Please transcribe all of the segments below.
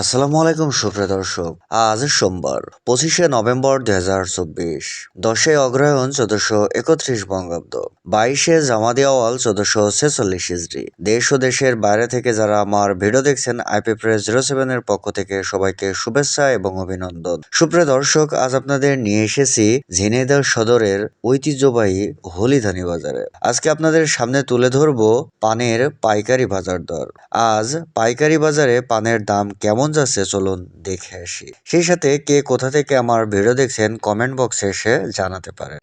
আসসালামু আলাইকুম সুপ্রিয় দর্শক। আজ সোমবার 25শে নভেম্বর 2024, 10ই অগ্রহায়ণ 1431 বঙ্গাব্দ, 22শে জামাদি আওয়াল 1446 হিজরি। দেশ ও দেশের বাইরে থেকে যারা আমার ভিডিও দেখছেন, আইপি প্রেস 07 এর পক্ষ থেকে সবাইকে শুভেচ্ছা এবং অভিনন্দন। সুপ্রিয় দর্শক, আজ আপনাদের নিয়ে এসেছি ঝিনাইদহ সদরের ঐতিহ্যবাহী হলিধানি বাজারে। আজকে আপনাদের সামনে তুলে ধরবো পানের পাইকারি বাজার দর। আজ পাইকারি বাজারে পানের দাম কেমন যাচ্ছে চলুন দেখে আসি। সেই সাথে কে কোথা থেকে আমার ভিডিও দেখছেন কমেন্ট বক্সে এসে জানাতে পারেন।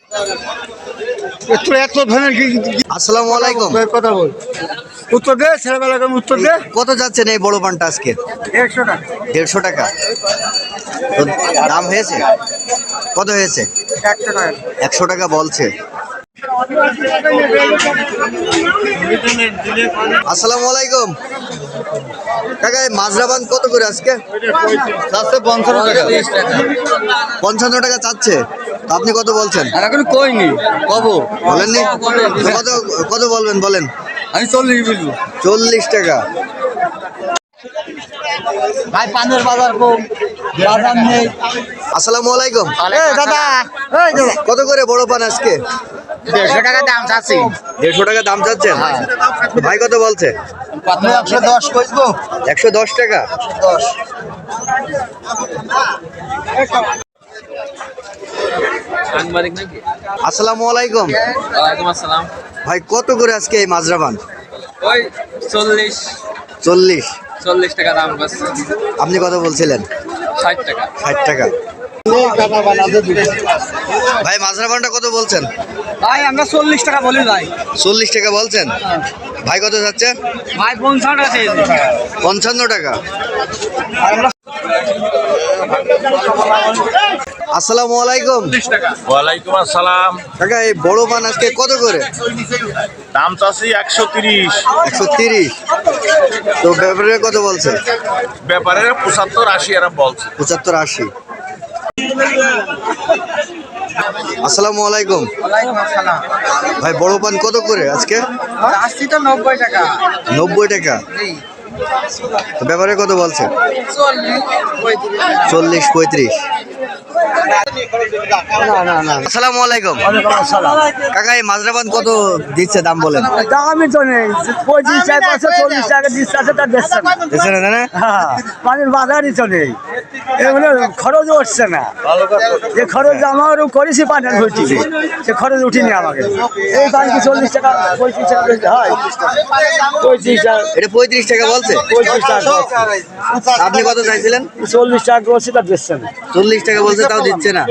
আসসালামু আলাইকুম। কথা বল, উত্তর দে, ছেলেবেলা উত্তর দে। কত যাচ্ছেন এই বড় পানটা আজকে? 100 টাকা। 150 টাকা। তো দাম হয়েছে? কত হয়েছে? 100 টাকা। 100 টাকা বলছে। আসসালামু আলাইকুম কাকা, এই মাজরা পান কত করে আজকে? 55 টাকা চাচ্ছে। তো আপনি কত বলছেন? এখন কইনি কব বলেননি? কত কত বলবেন বলেন? আমি 40 বলবো। 40 টাকা। ভাই পানের বাজার কম, বাজার নেই। আসসালামু আলাইকুম। দাদা কত করে বড় পান আজকে? 150 টাকা দাম চাচ্ছি। 150 টাকা দাম চাচ্ছেন? তো ভাই কত বলছে? 110 কইবো। 110 টাকা। সাংবাদিক নাকি? আসসালামু আলাইকুম। ওয়ালাইকুম আসসালাম। ভাই কত করে আজকে এই মাজরা পান? ওই 40 40 টাকা দাম করছে। আপনি কত বলছিলেন? 60 টাকা। 60 টাকা। ভাই মাজরা পানটা কত বলছেন? ভাই আমরা 40 টাকা বলি ভাই। 40 টাকা বলছেন। ভাই কত যাচ্ছে? ভাই 50 টাকা চেয়েছি। 55 টাকা। আসসালামু আলাইকুম। ওয়ালাইকুম আসসালাম। কাকা এই বড় পান আজকে কত করে? দাম চাচ্ছি 130। 130। তো ব্যাপারে কত বলছে? ব্যাপারে 75-80 এরা বলছে। 75-80। আসসালামু আলাইকুম। ওয়ালাইকুম আসসালাম। ভাই বড় পান কত করে আজকে? আসছি তো 90 টাকা। 90 টাকা। তো ব্যাপারে কত বলছে? 40-35। আসসালামু আলাইকুম। কাকা এই মাজরা পান কত দিচ্ছে দাম বলেন? দামই তো নেই, 25 টাকা 40 টাকা দিচ্ছে, তার দিচ্ছে না। দিচ্ছে না না? হ্যাঁ, পানির বাজারই তো নেই, এগুলো খরচ উঠছে না। যে খরচ আমারও করেছি পানের হয়েছি, সে খরচ উঠিনি আমাকে। এই পান কি 40 টাকা 35 টাকা দিতে হয়? 35 টাকা। এটা 35 টাকা বলছে। 35 টাকা। আপনি কত চাইছিলেন? 40 টাকা বলছি, তার দিচ্ছে না। 40 টাকা বলছে, তাও দিচ্ছে না।